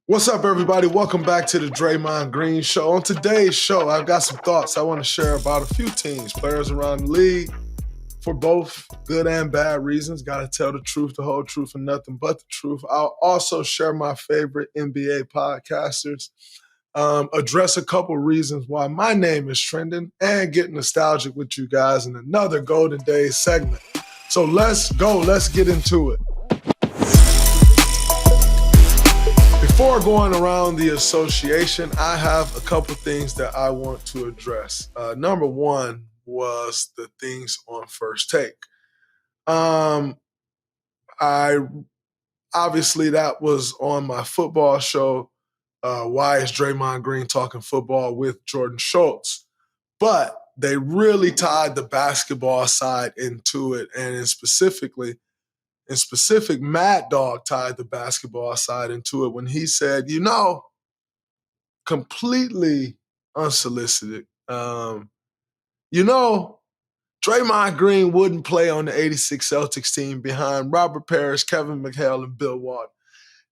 What's up, everybody? Welcome back to the Draymond Green Show. On today's show, I've got some thoughts I want to share about a few teams, players around the league, for both good and bad reasons. Got to tell the truth, the whole truth, and nothing but the truth. I'll also share my favorite NBA podcasters, address a couple reasons why my name is trending, and get nostalgic with you guys in another Golden Days segment. So let's go. Let's get into it. Before going around the association, I have a couple things that I want to address. Number one was the things on First Take. I obviously that was on my football show. Why is Draymond Green talking football with Jordan Schultz? But they really tied the basketball side into it, and in specific, Mad Dog tied the basketball side into it when he said, completely unsolicited, Draymond Green wouldn't play on the 86 Celtics team behind Robert Parrish, Kevin McHale, and Bill Walton.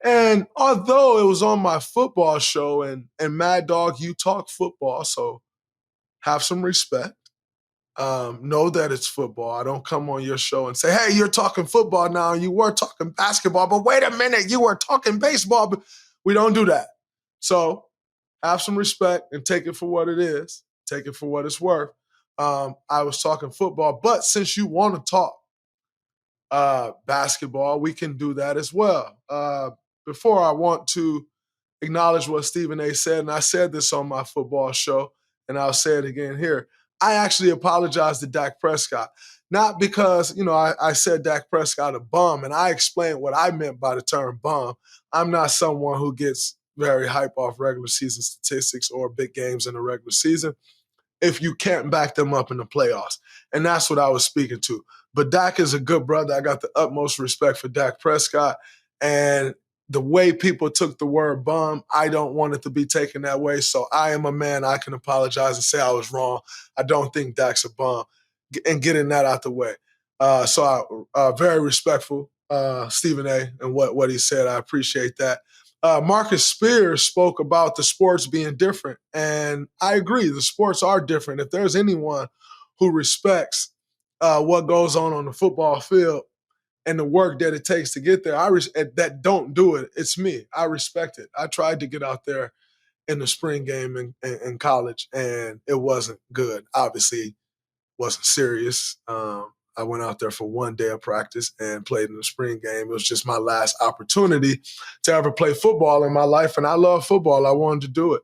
And although it was on my football show, and Mad Dog, you talk football, so have some respect. Know that it's football. I don't come on your show and say, hey, you're talking football now, and you were talking basketball, but wait a minute, you were talking baseball. But we don't do that. So have some respect and take it for what it is. Take it for what it's worth. I was talking football, but since you want to talk basketball, we can do that as well. Before I want to acknowledge what Stephen A. said, and I said this on my football show, and I'll say it again here. I actually apologized to Dak Prescott, not because, I said Dak Prescott a bum, and I explained what I meant by the term bum. I'm not someone who gets very hype off regular season statistics or big games in the regular season if you can't back them up in the playoffs. And that's what I was speaking to. But Dak is a good brother. I got the utmost respect for Dak Prescott. And the way people took the word bum, I don't want it to be taken that way. So I am a man. I can apologize and say I was wrong. I don't think Dak's a bum. And getting that out the way. So I very respectful, Stephen A. and what he said. I appreciate that. Marcus Spears spoke about the sports being different. And I agree. The sports are different. If there's anyone who respects what goes on the football field, and the work that it takes to get there, that don't do it, it's me. I respect it. I tried to get out there in the spring game in college, and it wasn't good. Obviously, wasn't serious. I went out there for one day of practice and played in the spring game. It was just my last opportunity to ever play football in my life, and I love football. I wanted to do it.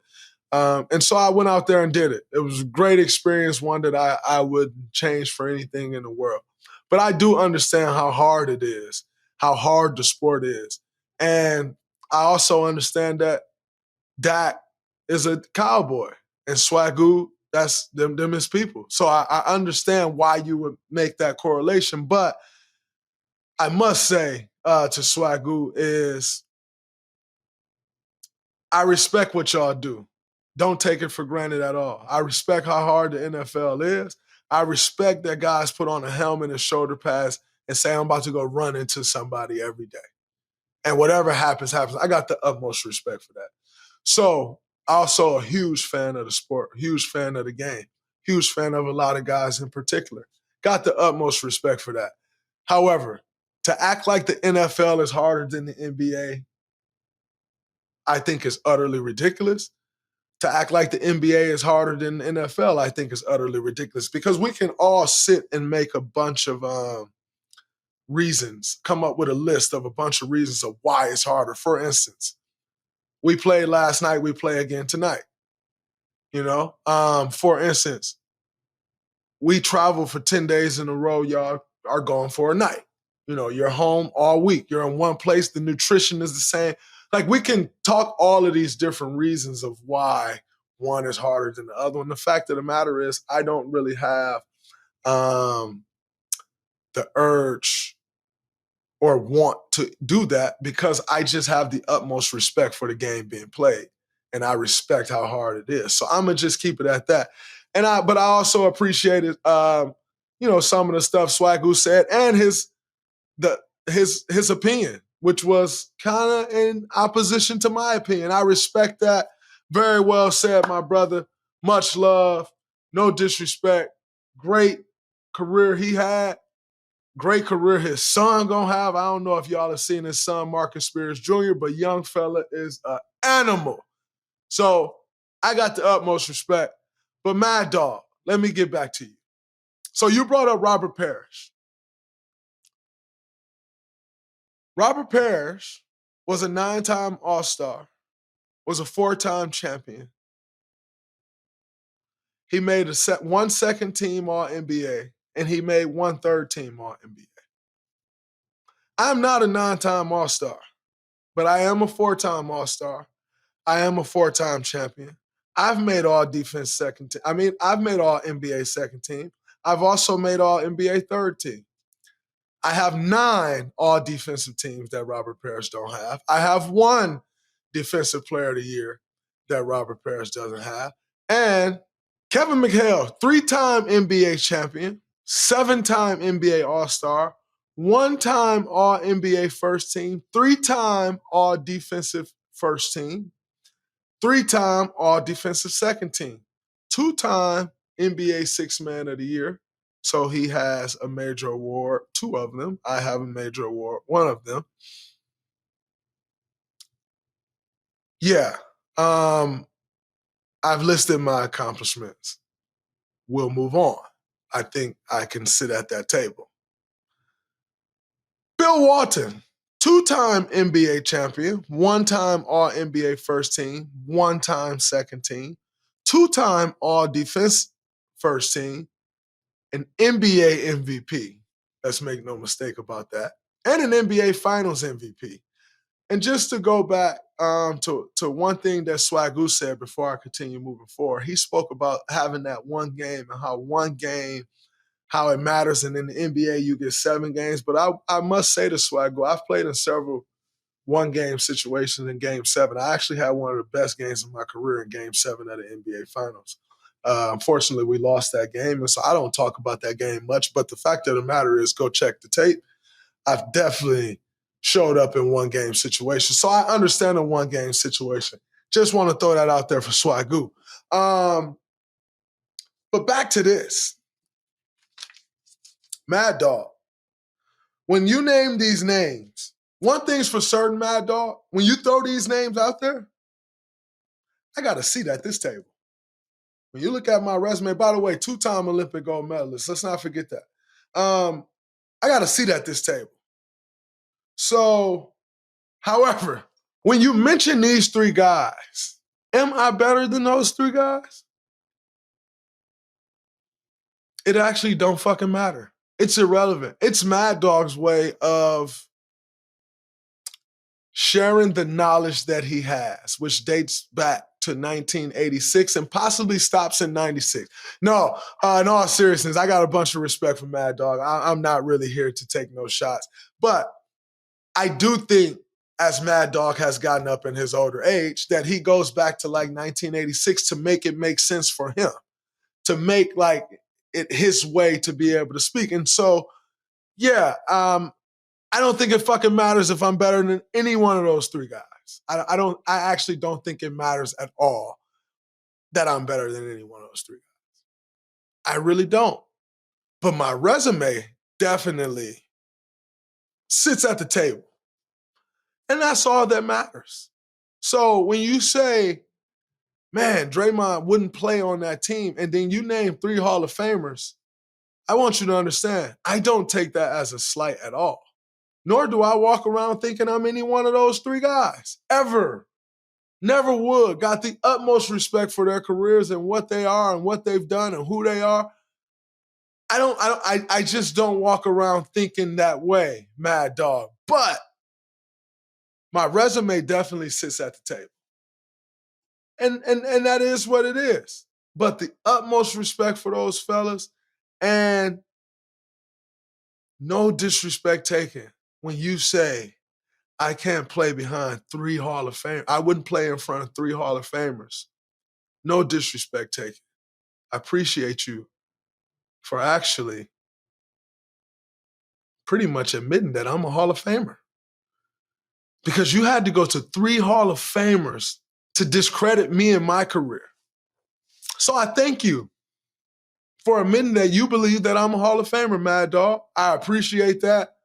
And so I went out there and did it. It was a great experience, one that I wouldn't change for anything in the world. But I do understand how hard it is, how hard the sport is. And I also understand that Dak is a cowboy and Swagoo, that's them his people. So I understand why you would make that correlation. But I must say to Swagoo is I respect what y'all do. Don't take it for granted at all. I respect how hard the NFL is. I respect that guys put on a helmet and shoulder pads and say, I'm about to go run into somebody every day. And whatever happens, happens. I got the utmost respect for that. So, also a huge fan of the sport, huge fan of the game, huge fan of a lot of guys in particular. Got the utmost respect for that. However, to act like the NFL is harder than the NBA, I think is utterly ridiculous. To act like the NBA is harder than the NFL, I think is utterly ridiculous because we can all sit and make a bunch of reasons, come up with a list of a bunch of reasons of why it's harder. For instance, we played last night, we play again tonight. For instance, we travel for 10 days in a row, y'all are gone for a night. You're home all week. You're in one place. The nutrition is the same. Like, we can talk all of these different reasons of why one is harder than the other. And the fact of the matter is, I don't really have the urge or want to do that because I just have the utmost respect for the game being played. And I respect how hard it is. So I'm going to just keep it at that. But I also appreciated, some of the stuff Swagoo said and his opinion. which was kind of in opposition to my opinion. I respect that. Very well said, my brother. Much love. No disrespect. Great career he had. Great career his son gonna have. I don't know if y'all have seen his son, Marcus Spears Jr., but young fella is an animal. So I got the utmost respect. But Mad Dog, let me get back to you. So you brought up Robert Parrish. Robert Parrish was a 9-time All-Star, was a 4-time champion. He made one second team All-NBA, and he made one third team All-NBA. I'm not a 9-time All-Star, but I am a 4-time All-Star. I am a 4-time champion. I've made All-Defense second team. I've made All-NBA second team. I've also made All-NBA third team. I have 9 all-defensive teams that Robert Parrish don't have. I have 1 Defensive Player of the Year that Robert Parrish doesn't have. And Kevin McHale, 3-time NBA champion, 7-time NBA All-Star, 1-time All-NBA first team, 3-time All-Defensive first team, 3-time All-Defensive second team, 2-time NBA Sixth Man of the Year. So he has a major award, 2 of them. I have a major award, 1 of them. Yeah. I've listed my accomplishments. We'll move on. I think I can sit at that table. Bill Walton, 2-time NBA champion, 1-time All-NBA first team, 1-time second team, 2-time All-Defense first team, an NBA MVP. Let's make no mistake about that. And an NBA Finals MVP. And just to go back to one thing that Swagoo said before I continue moving forward, he spoke about having that one game and how one game, how it matters. And in the NBA, you get 7 games. But I must say to Swagoo, I've played in several one-game situations in Game 7. I actually had one of the best games of my career in Game 7 of the NBA Finals. Unfortunately, we lost that game, and so I don't talk about that game much. But the fact of the matter is, go check the tape. I've definitely showed up in one-game situations. So I understand a one-game situation. Just want to throw that out there for Swagoo. But back to this. Mad Dog, when you name these names, one thing's for certain, Mad Dog, when you throw these names out there, I got a seat at this table. When you look at my resume, by the way, 2-time Olympic gold medalist. Let's not forget that. I got a seat at this table. So, however, when you mention these 3 guys, am I better than those 3 guys? It actually don't fucking matter. It's irrelevant. It's Mad Dog's way of sharing the knowledge that he has, which dates back to 1986 and possibly stops in 96. No, in all seriousness, I got a bunch of respect for Mad Dog. I'm not really here to take no shots. But I do think as Mad Dog has gotten up in his older age, that he goes back to like 1986 to make it make sense for him, to make like it his way to be able to speak. And so, yeah, I don't think it fucking matters if I'm better than any one of those 3 guys. I actually don't think it matters at all that I'm better than any one of those 3 guys. I really don't. But my resume definitely sits at the table. And that's all that matters. So when you say, man, Draymond wouldn't play on that team, and then you name 3 Hall of Famers, I want you to understand, I don't take that as a slight at all. Nor do I walk around thinking I'm any one of those 3 guys, ever. Never would. Got the utmost respect for their careers and what they are and what they've done and who they are. I just don't walk around thinking that way, Mad Dog. But my resume definitely sits at the table. And that is what it is. But the utmost respect for those fellas, and no disrespect taken when you say, I can't play behind 3 Hall of Famers. I wouldn't play in front of 3 Hall of Famers. No disrespect taken. I appreciate you for actually pretty much admitting that I'm a Hall of Famer. because you had to go to 3 Hall of Famers to discredit me in my career. So I thank you for admitting that you believe that I'm a Hall of Famer, Mad Dog. I appreciate that.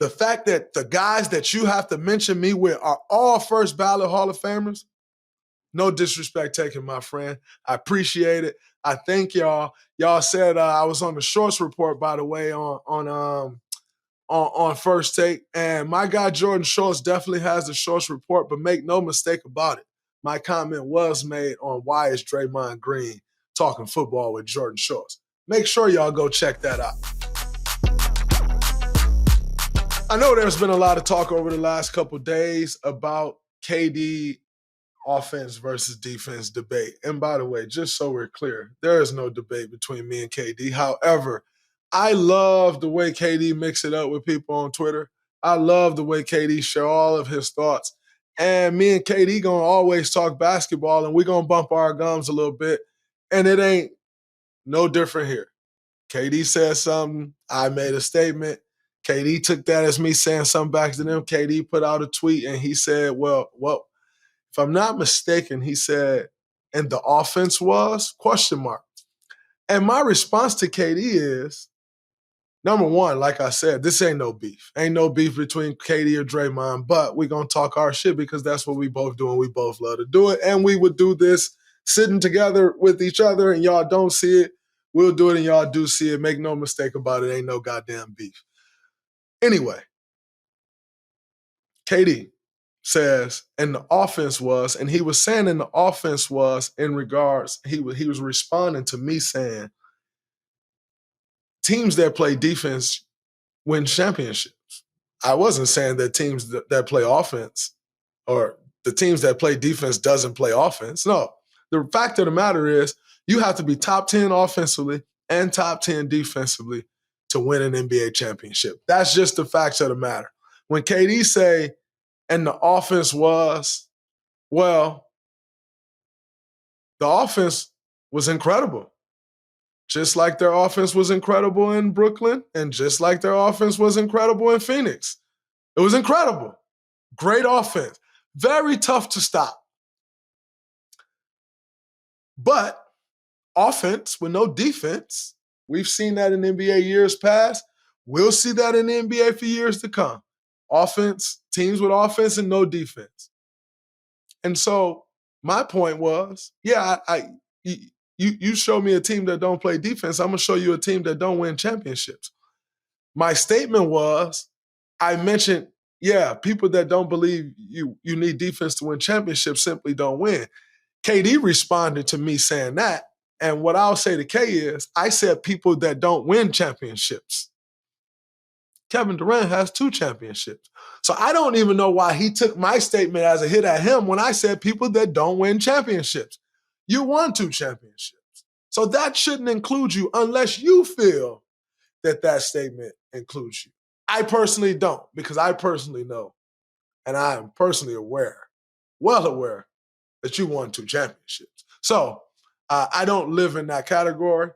The fact that the guys that you have to mention me with are all first ballot Hall of Famers, no disrespect taken, my friend. I appreciate it. I thank y'all. Y'all said I was on the Shorts Report, by the way, on First Take. And my guy Jordan Shorts definitely has the Shorts Report, but make no mistake about it. My comment was made on Why is Draymond Green Talking Football with Jordan Shorts. Make sure y'all go check that out. I know there's been a lot of talk over the last couple days about KD offense versus defense debate. And by the way, just so we're clear, there is no debate between me and KD. However, I love the way KD mix it up with people on Twitter. I love the way KD share all of his thoughts. And me and KD gonna always talk basketball, and we're gonna bump our gums a little bit. And it ain't no different here. KD said something, I made a statement. KD took that as me saying something back to them. KD put out a tweet and he said, well, if I'm not mistaken, he said, and the offense was, ? And my response to KD is, number one, like I said, this ain't no beef. Ain't no beef between KD or Draymond, but we're going to talk our shit because that's what we both do and we both love to do it. And we would do this sitting together with each other and y'all don't see it. We'll do it and y'all do see it. Make no mistake about it. Ain't no goddamn beef. Anyway, KD says, and the offense was, and he was saying and the offense was in regards, he was responding to me saying, teams that play defense win championships. I wasn't saying that teams that play offense or the teams that play defense doesn't play offense. No, the fact of the matter is you have to be top 10 offensively and top 10 defensively to win an NBA championship. That's just the facts of the matter. When KD say, and the offense was, well, the offense was incredible. Just like their offense was incredible in Brooklyn and just like their offense was incredible in Phoenix. It was incredible. Great offense. Very tough to stop. But offense with no defense, we've seen that in NBA years past. We'll see that in the NBA for years to come. Offense, teams with offense and no defense. And so my point was, yeah, you show me a team that don't play defense, I'm going to show you a team that don't win championships. My statement was, I mentioned, yeah, people that don't believe you need defense to win championships simply don't win. KD responded to me saying that. And what I'll say to K is, I said people that don't win championships. Kevin Durant has 2 championships. So I don't even know why he took my statement as a hit at him when I said people that don't win championships. You won 2 championships. So that shouldn't include you unless you feel that statement includes you. I personally don't, because I personally know, and I am personally aware, well aware, that you won 2 championships. So I don't live in that category.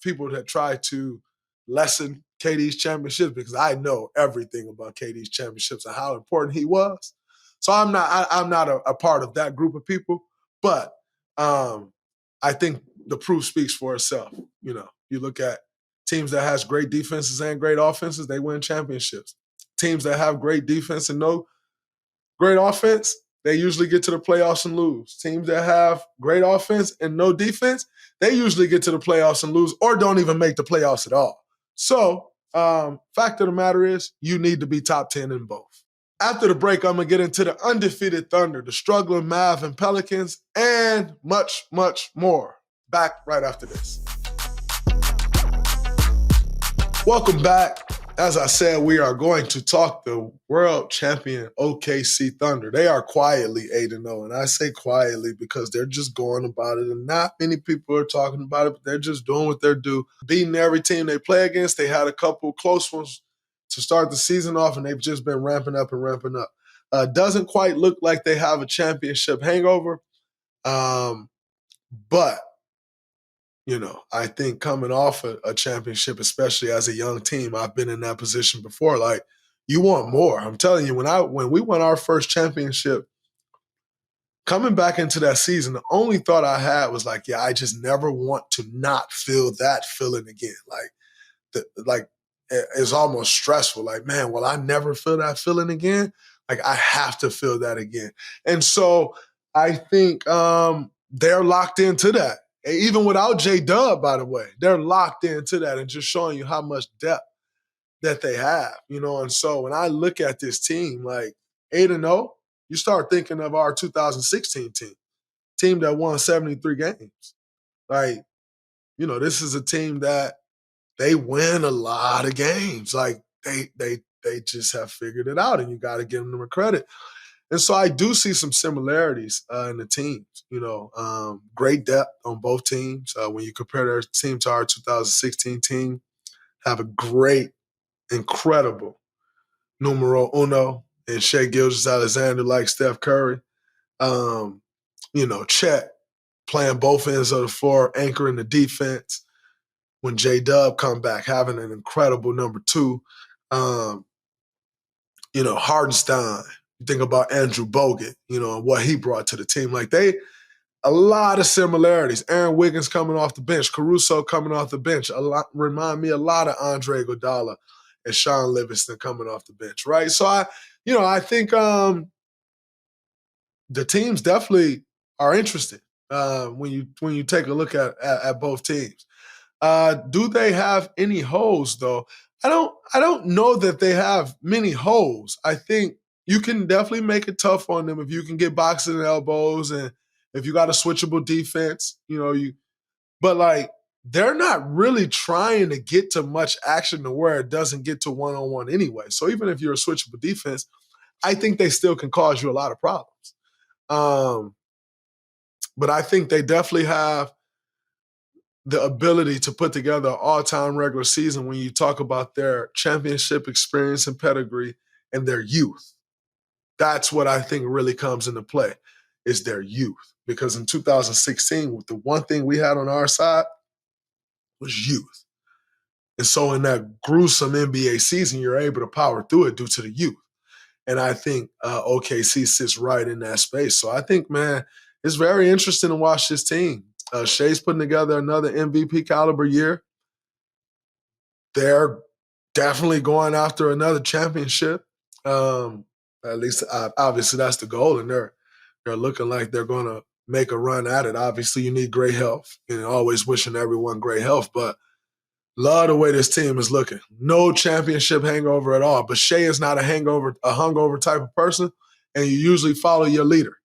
People that try to lessen KD's championships, because I know everything about KD's championships and how important he was. So I'm not a part of that group of people, but I think the proof speaks for itself. You know, you look at teams that has great defenses and great offenses, they win championships. Teams that have great defense and no great offense, they usually get to the playoffs and lose. Teams that have great offense and no defense, they usually get to the playoffs and lose or don't even make the playoffs at all. So, fact of the matter is, you need to be top 10 in both. After the break, I'm going to get into the undefeated Thunder, the struggling Mavs and Pelicans, and much, much more. Back right after this. Welcome back. As I said, we are going to talk the world champion OKC Thunder. They are quietly 8-0, and I say quietly because they're just going about it, and not many people are talking about it, but they're just doing what they do. Beating every team they play against. They had a couple close ones to start the season off, and they've just been ramping up and ramping up. Doesn't quite look like they have a championship hangover, but you know, I think coming off a championship, especially as a young team, I've been in that position before. Like, you want more. I'm telling you, when we won our first championship, coming back into that season, the only thought I had was like, yeah, I just never want to not feel that feeling again. Like it's almost stressful. Like, man, will I never feel that feeling again? Like, I have to feel that again. And so I think they're locked into that. And even without J-Dub, by the way, they're locked into that and just showing you how much depth that they have, you know. And so when I look at this team, like 8-0, you start thinking of our 2016 team that won 73 games. Like, you know, this is a team that they win a lot of games. Like they just have figured it out, and you got to give them credit. And so I do see some similarities in the teams. You know, great depth on both teams. When you compare their team to our 2016 team, have a great, incredible numero uno and Shai Gilgeous-Alexander like Steph Curry. You know, Chet playing both ends of the floor, anchoring the defense. When J-Dub come back, having an incredible number two. You know, Hardenstein. You think about Andrew Bogut, you know, and what he brought to the team. Like a lot of similarities. Aaron Wiggins coming off the bench, Caruso coming off the bench. Remind me a lot of Andre Iguodala and Sean Livingston coming off the bench, right? So I think the teams definitely are interested when you take a look at both teams. Do they have any holes though? I don't know that they have many holes. I think you can definitely make it tough on them if you can get boxing elbows and if you got a switchable defense, you know, but like they're not really trying to get to much action to where it doesn't get to one-on-one anyway. So even if you're a switchable defense, I think they still can cause you a lot of problems. But I think they definitely have the ability to put together an all-time regular season when you talk about their championship experience and pedigree and their youth. That's what I think really comes into play, is their youth. Because in 2016, the one thing we had on our side was youth. And so in that gruesome NBA season, you're able to power through it due to the youth. And I think OKC sits right in that space. So I think, man, it's very interesting to watch this team. Shai's putting together another MVP caliber year. They're definitely going after another championship. At least, obviously, that's the goal, and they're looking like they're going to make a run at it. Obviously, you need great health, and always wishing everyone great health. But love the way this team is looking. No championship hangover at all. But Shai is not a hungover type of person, and you usually follow your leader.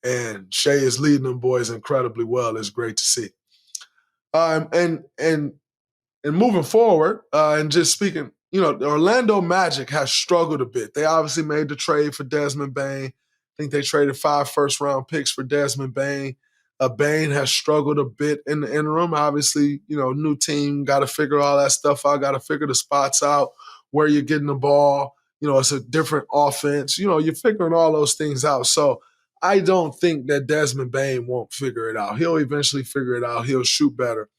And Shai is leading them boys incredibly well. It's great to see. And moving forward, and just speaking, you know, the Orlando Magic has struggled a bit. They obviously made the trade for Desmond Bane. I think they traded 5 first-round picks for Desmond Bane. Bane has struggled a bit in the interim. Obviously, you know, new team, got to figure all that stuff out, got to figure the spots out, where you're getting the ball. You know, it's a different offense. You know, you're figuring all those things out. So I don't think that Desmond Bane won't figure it out. He'll eventually figure it out. He'll shoot better.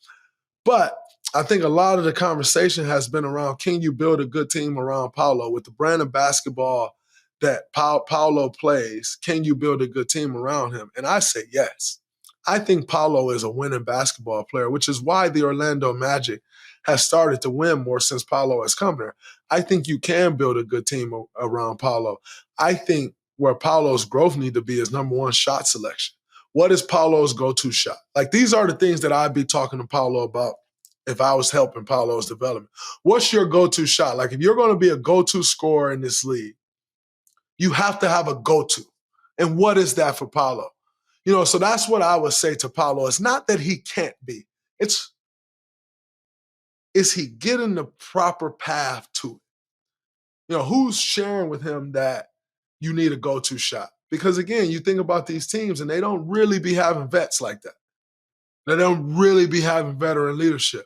But I think a lot of the conversation has been around, can you build a good team around Paolo? With the brand of basketball that Paolo plays, can you build a good team around him? And I say yes. I think Paolo is a winning basketball player, which is why the Orlando Magic has started to win more since Paolo has come there. I think you can build a good team around Paolo. I think where Paolo's growth need to be is number one, shot selection. What is Paolo's go-to shot? Like, these are the things that I'd be talking to Paolo about if I was helping Paolo's development. What's your go-to shot? Like, if you're going to be a go-to scorer in this league, you have to have a go-to. And what is that for Paolo? You know, so that's what I would say to Paolo. It's not that he can't be. Is he getting the proper path to it? You know, who's sharing with him that you need a go-to shot? Because, again, you think about these teams, and they don't really be having vets like that. They don't really be having veteran leadership.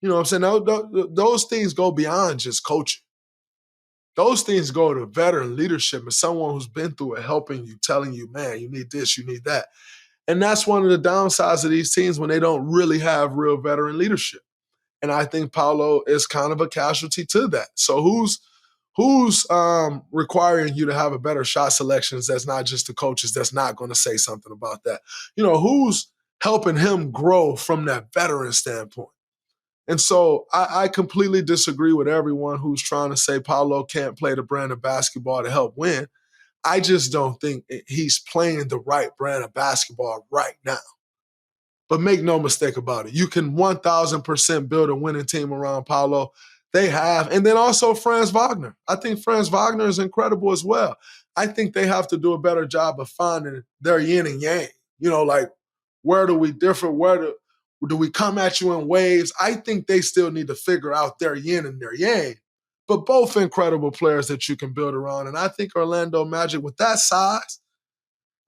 You know what I'm saying? Those things go beyond just coaching. Those things go to veteran leadership and someone who's been through it, helping you, telling you, man, you need this, you need that. And that's one of the downsides of these teams when they don't really have real veteran leadership. And I think Paolo is kind of a casualty to that. So Who's requiring you to have a better shot selections that's not just the coaches that's not going to say something about that? Who's helping him grow from that veteran standpoint? And so I completely disagree with everyone who's trying to say Paolo can't play the brand of basketball to help win. I just don't think he's playing the right brand of basketball right now. But make no mistake about it. You can 1,000% build a winning team around Paolo. They have. And then also Franz Wagner. I think Franz Wagner is incredible as well. I think they have to do a better job of finding their yin and yang. Like, where do we differ? Where do we come at you in waves? I think they still need to figure out their yin and their yang. But both incredible players that you can build around. And I think Orlando Magic, with that size,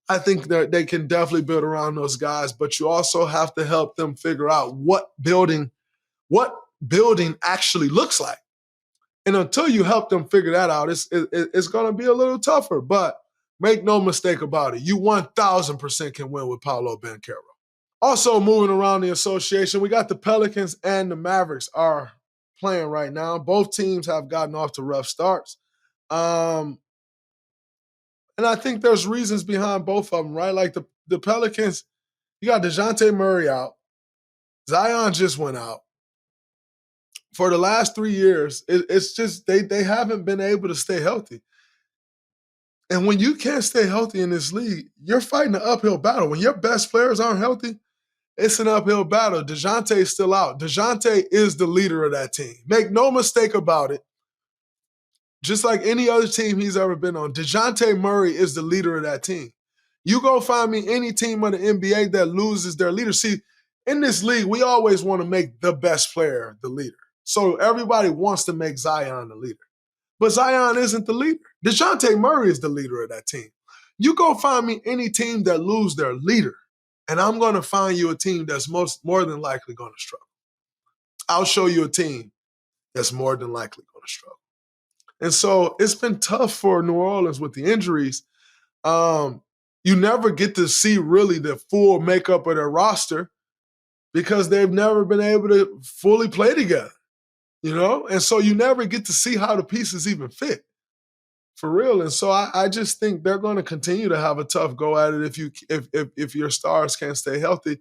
I think that they can definitely build around those guys, but you also have to help them figure out what building actually looks like. And until you help them figure that out, it's going to be a little tougher. But make no mistake about it, you 1,000% can win with Paolo Banchero. Also moving around the association, we got the Pelicans and the Mavericks are playing right now. Both teams have gotten off to rough starts. And I think there's reasons behind both of them, right? Like the Pelicans, you got DeJounte Murray out. Zion just went out. For the last 3 years, it's just they haven't been able to stay healthy. And when you can't stay healthy in this league, you're fighting an uphill battle. When your best players aren't healthy, it's an uphill battle. DeJounte is still out. DeJounte is the leader of that team. Make no mistake about it. Just like any other team he's ever been on, DeJounte Murray is the leader of that team. You go find me any team in the NBA that loses their leader. See, in this league, we always want to make the best player the leader. So everybody wants to make Zion the leader. But Zion isn't the leader. DeJounte Murray is the leader of that team. You go find me any team that loses their leader, and I'm going to find you a team that's more than likely going to struggle. I'll show you a team that's more than likely going to struggle. And so it's been tough for New Orleans with the injuries. You never get to see really the full makeup of their roster because they've never been able to fully play together, And so you never get to see how the pieces even fit, for real. And so I just think they're going to continue to have a tough go at it if your stars can't stay healthy.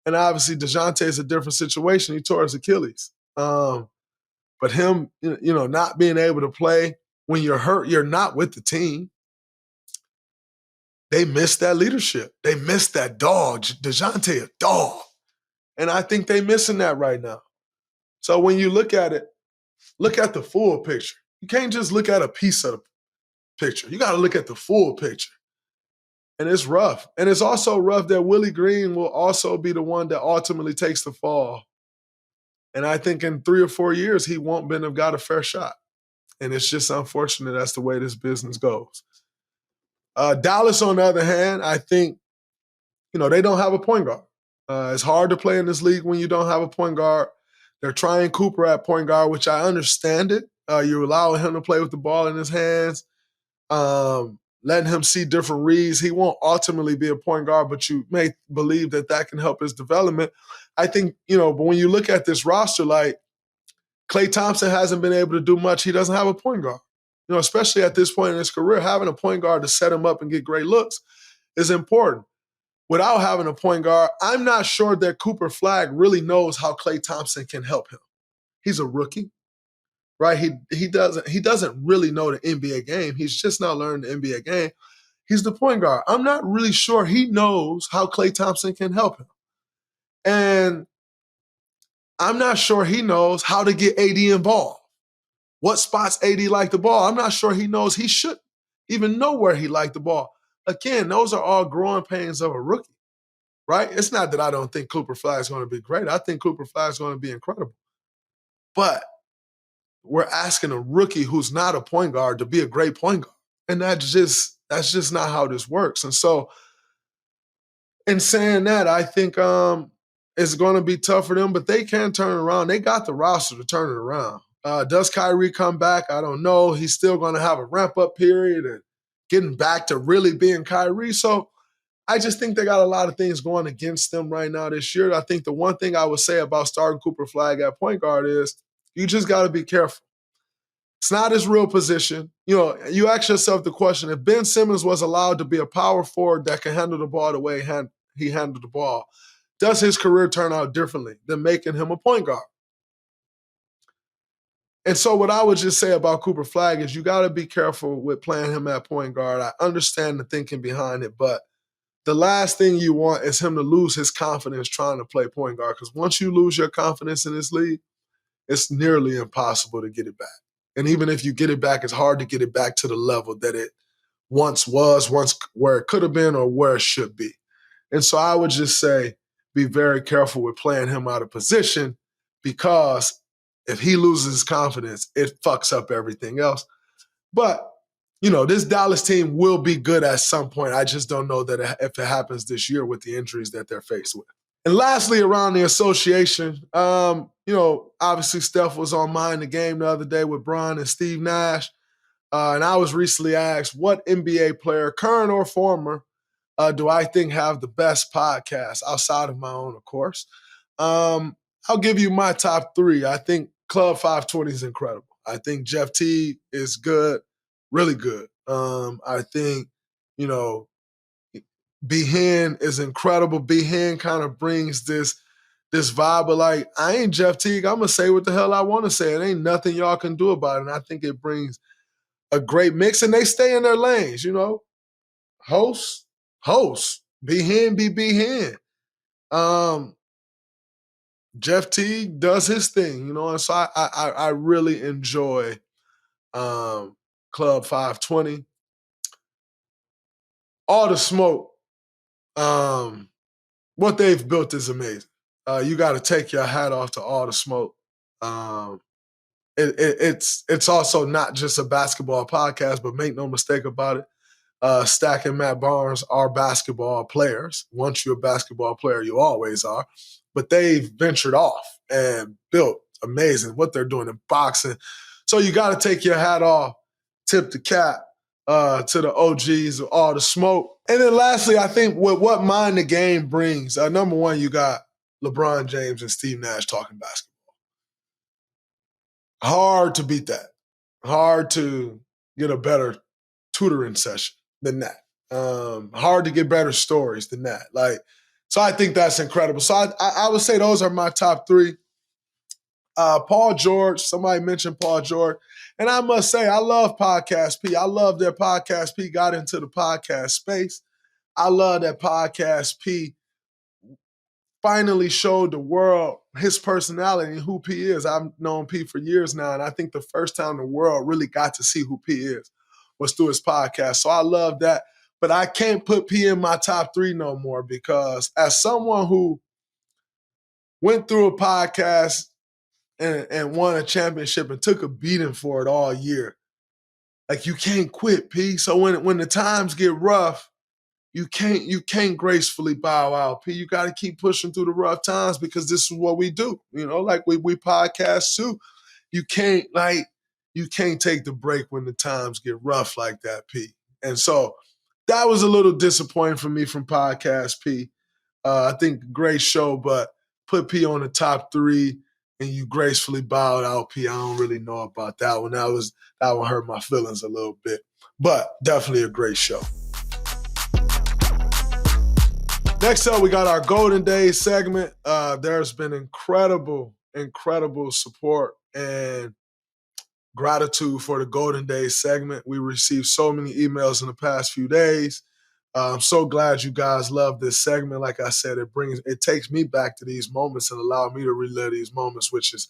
And obviously DeJounte is a different situation. He tore his Achilles. But him, not being able to play when you're hurt, you're not with the team. They missed that leadership. They missed that dog. DeJounte, a dog. And I think they're missing that right now. So when you look at it, look at the full picture. You can't just look at a piece of the picture. You got to look at the full picture. And it's rough. And it's also rough that Willie Green will also be the one that ultimately takes the fall. And I think in 3 or 4 years, he won't have got a fair shot. And it's just unfortunate that's the way this business goes. Dallas, on the other hand, I think, they don't have a point guard. It's hard to play in this league when you don't have a point guard. They're trying Cooper at point guard, which I understand it. You're allowing him to play with the ball in his hands, letting him see different reads. He won't ultimately be a point guard, but you may believe that can help his development. I think, but when you look at this roster, like Klay Thompson hasn't been able to do much. He doesn't have a point guard. Especially at this point in his career, having a point guard to set him up and get great looks is important. Without having a point guard, I'm not sure that Cooper Flagg really knows how Klay Thompson can help him. He's a rookie, right? He doesn't really know the NBA game. He's just now learning the NBA game. He's the point guard. I'm not really sure he knows how Klay Thompson can help him. And I'm not sure he knows how to get AD involved. What spots AD like the ball? I'm not sure he knows he should even know where he liked the ball. Again, those are all growing pains of a rookie, right? It's not that I don't think Cooper Flagg is going to be great. I think Cooper Flagg is going to be incredible. But we're asking a rookie who's not a point guard to be a great point guard. And that's just not how this works. And so in saying that, I think it's going to be tough for them, but they can turn it around. They got the roster to turn it around. Does Kyrie come back? I don't know. He's still going to have a ramp-up period and getting back to really being Kyrie. So I just think they got a lot of things going against them right now this year. I think the one thing I would say about starting Cooper Flagg at point guard is you just got to be careful. It's not his real position. You know, you ask yourself the question, if Ben Simmons was allowed to be a power forward that can handle the ball the way he handled the ball, does his career turn out differently than making him a point guard? And so what I would just say about Cooper Flagg is you got to be careful with playing him at point guard. I understand the thinking behind it, but the last thing you want is him to lose his confidence trying to play point guard, because once you lose your confidence in this league, it's nearly impossible to get it back. And even if you get it back, it's hard to get it back to the level that it once was, once where it could have been or where it should be. And so I would just say be very careful with playing him out of position, because if he loses his confidence, it fucks up everything else. But, you know, this Dallas team will be good at some point. I just don't know that if it happens this year with the injuries that they're faced with. And lastly, around the association, you know, obviously Steph was on Mind the Game the other day with Bron and Steve Nash. And I was recently asked, what NBA player, current or former, do I think have the best podcast outside of my own, of course? I'll give you my top three. I think Club 520 is incredible. I think Jeff Teague is good, really good. I think, you know, Behan is incredible. Behan kind of brings this vibe of like, I ain't Jeff Teague. I'm going to say what the hell I want to say. It ain't nothing y'all can do about it. And I think it brings a great mix, and they stay in their lanes, you know. Host. Behan be Behan. Jeff Teague does his thing, you know, and so I really enjoy Club 520. All the Smoke, what they've built is amazing. You got to take your hat off to All the Smoke. It's also not just a basketball podcast, but make no mistake about it. Stack and Matt Barnes are basketball players. Once you're a basketball player, you always are. But they've ventured off and built amazing what they're doing in boxing. So you got to take your hat off, tip the cap to the OGs of All the Smoke. And then lastly, I think what Mind the Game brings, number one, you got LeBron James and Steve Nash talking basketball. Hard to beat that. Hard to get a better tutoring session than that. Hard to get better stories than that. So I think that's incredible. So I would say those are my top three. Paul George, somebody mentioned Paul George. And I must say, I love Podcast P. I love that Podcast P got into the podcast space. I love that Podcast P finally showed the world his personality and who P is. I've known P for years now, and I think the first time the world really got to see who P is was through his podcast. So I love that. But I can't put P in my top three no more, because as someone who went through a podcast and won a championship and took a beating for it all year, like, you can't quit, P. So when the times get rough, you can't gracefully bow out, P. You got to keep pushing through the rough times, because this is what we do. You know, like we podcast too. You can't take the break when the times get rough like that, P. And so that was a little disappointing for me from Podcast P. I think great show, but put P on the top three and you gracefully bowed out, P. I don't really know about that one. That one hurt my feelings a little bit, but definitely a great show. Next up, we got our Golden Days segment. There's been incredible support and gratitude for the Golden Days segment. We received so many emails in the past few days. I'm so glad you guys love this segment. Like I said, it takes me back to these moments and allow me to relive these moments, which is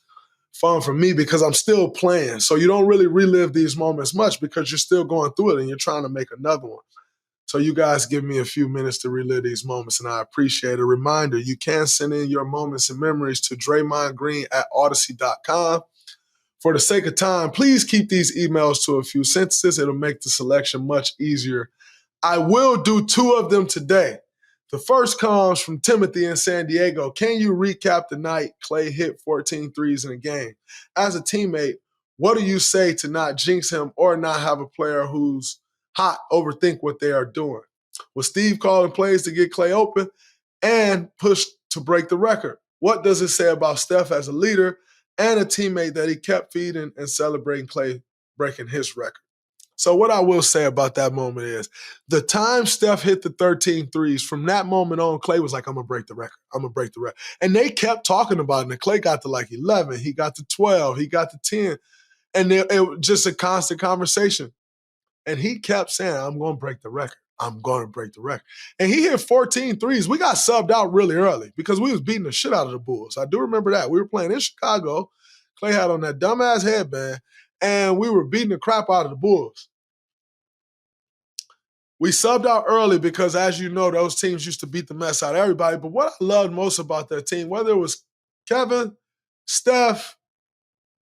fun for me because I'm still playing. So you don't really relive these moments much because you're still going through it and you're trying to make another one. So you guys give me a few minutes to relive these moments, and I appreciate it. A reminder, you can send in your moments and memories to draymondgreen@odyssey.com. For the sake of time, please keep these emails to a few sentences. It'll make the selection much easier. I will do two of them today. The first comes from Timothy in San Diego. Can you recap the night Klay hit 14 threes in a game? As a teammate, what do you say to not jinx him or not have a player who's hot overthink what they are doing? Was Steve calling plays to get Klay open and push to break the record? What does it say about Steph as a leader and a teammate that he kept feeding and celebrating Klay breaking his record. So what I will say about that moment is the time Steph hit the 13 threes, from that moment on, Klay was like, I'm going to break the record. I'm going to break the record. And they kept talking about it. And Klay got to like 11. He got to 12. He got to 10. And it was just a constant conversation. And he kept saying, I'm going to break the record. I'm going to break the record. And he hit 14 threes. We got subbed out really early because we was beating the shit out of the Bulls. I do remember that. We were playing in Chicago. Klay had on that dumbass headband, and we were beating the crap out of the Bulls. We subbed out early because, as you know, those teams used to beat the mess out of everybody. But what I loved most about that team, whether it was Kevin, Steph,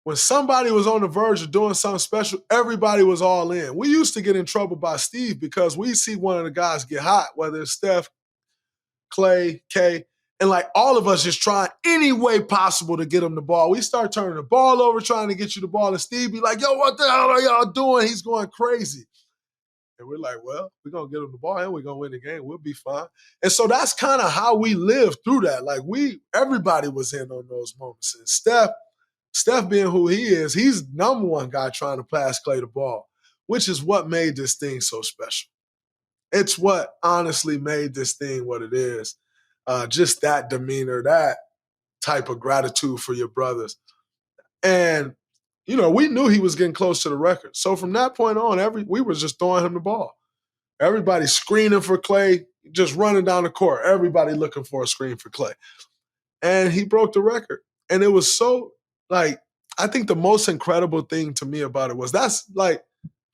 when somebody was on the verge of doing something special, everybody was all in. We used to get in trouble by Steve because we see one of the guys get hot, whether it's Steph, Klay, K, and like all of us just trying any way possible to get him the ball. We start turning the ball over, trying to get you the ball, and Steve be like, yo, what the hell are y'all doing? He's going crazy. And we're like, well, we're going to get him the ball and we're going to win the game. We'll be fine. And so that's kind of how we lived through that. Like everybody was in on those moments. And Steph being who he is, he's number one guy trying to pass Klay the ball, which is what made this thing so special. It's what honestly made this thing what it is. Just that demeanor, that type of gratitude for your brothers. And, you know, we knew he was getting close to the record. So from that point on, we were just throwing him the ball. Everybody screening for Klay, just running down the court. Everybody looking for a screen for Klay. And he broke the record. And it was so, like, I think the most incredible thing to me about it was that's like,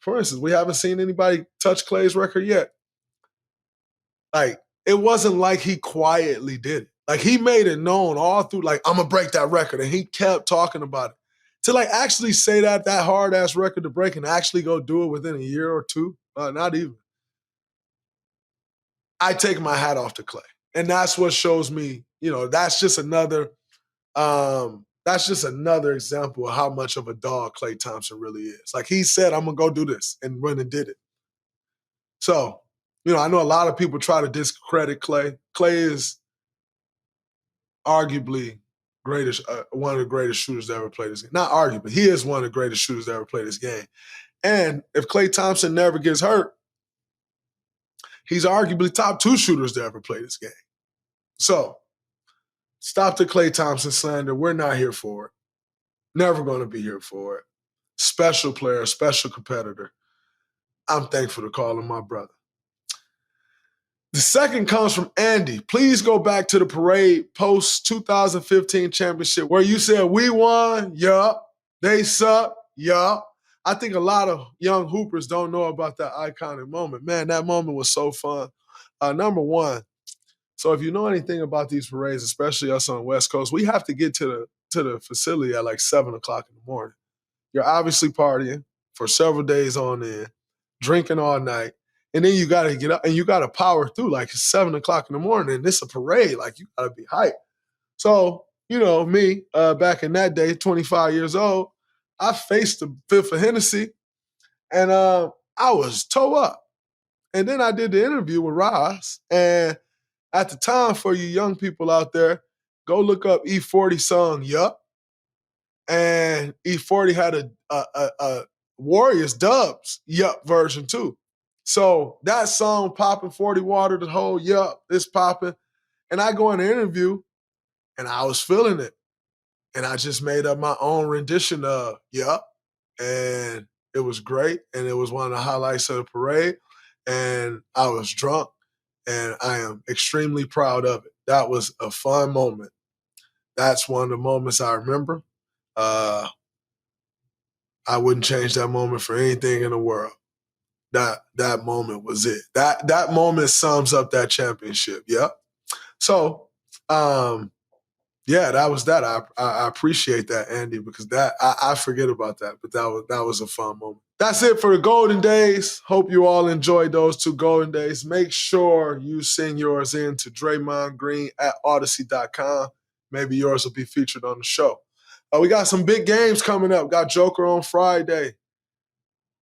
for instance, we haven't seen anybody touch Klay's record yet. Like, it wasn't like he quietly did it. Like, he made it known all through, like, I'm going to break that record. And he kept talking about it. To, like, actually say that hard-ass record to break and actually go do it within a year or two, not even. I take my hat off to Klay. And that's what shows me, you know, that's just another example of how much of a dog Klay Thompson really is. Like, he said, I'm going to go do this, and went and did it. So, you know, I know a lot of people try to discredit Klay. Klay is arguably one of the greatest shooters that ever played this game. Not arguably. He is one of the greatest shooters that ever played this game. And if Klay Thompson never gets hurt, he's arguably top 2 shooters that ever played this game. So, stop the Klay Thompson slander. We're not here for it. Never going to be here for it. Special player, special competitor. I'm thankful to call him my brother. The second comes from Andy. Please go back to the parade post-2015 championship where you said, we won, yup. They suck, yup. I think a lot of young hoopers don't know about that iconic moment. Man, that moment was so fun. Number one, so if you know anything about these parades, especially us on the West Coast, we have to get to the facility at like 7 o'clock in the morning. You're obviously partying for several days on end, drinking all night, and then you got to get up and you got to power through like 7 o'clock in the morning, and it's a parade. Like, you got to be hyped. So, you know, me, back in that day, 25 years old, I faced the fifth of Hennessy, and I was toe up. And then I did the interview with Roz, and at the time, for you young people out there, go look up E40 song Yup. And E40 had a Warriors Dubs Yup version too. So that song popping 40 water, the whole Yup, it's popping. And I go in the interview and I was feeling it. And I just made up my own rendition of Yup. And it was great. And it was one of the highlights of the parade. And I was drunk. And I am extremely proud of it. That was a fun moment. That's one of the moments I remember. I wouldn't change that moment for anything in the world. That moment was it. That moment sums up that championship. Yep. So, yeah, that was that. I appreciate that, Andy, because I forget about that, but that was a fun moment. That's it for the Golden Days. Hope you all enjoyed those 2 Golden Days. Make sure you send yours in to Draymond Green at Odyssey.com. Maybe yours will be featured on the show. We got some big games coming up. Got Joker on Friday.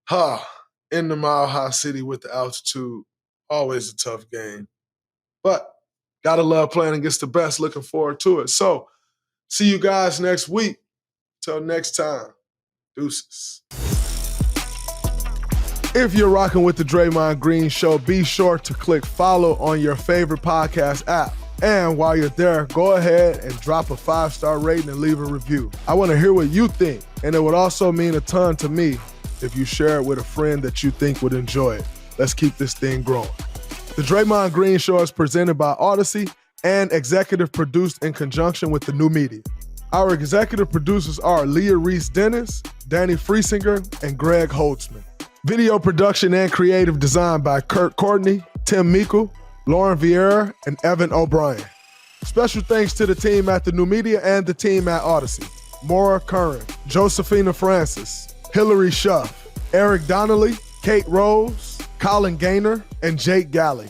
In the Mile High City with the altitude. Always a tough game. But gotta love playing against the best. Looking forward to it. So, see you guys next week. Till next time. Deuces. If you're rocking with the Draymond Green Show, be sure to click follow on your favorite podcast app. And while you're there, go ahead and drop a 5-star rating and leave a review. I want to hear what you think, and it would also mean a ton to me if you share it with a friend that you think would enjoy it. Let's keep this thing growing. The Draymond Green Show is presented by Odyssey and executive produced in conjunction with the New Media. Our executive producers are Leah Reese-Dennis, Danny Friesinger, and Greg Holtzman. Video production and creative design by Kurt Courtney, Tim Meikle, Lauren Vieira, and Evan O'Brien. Special thanks to the team at the New Media and the team at Odyssey. Maura Curran, Josephina Francis, Hillary Schuff, Eric Donnelly, Kate Rose, Colin Gaynor, and Jake Galley.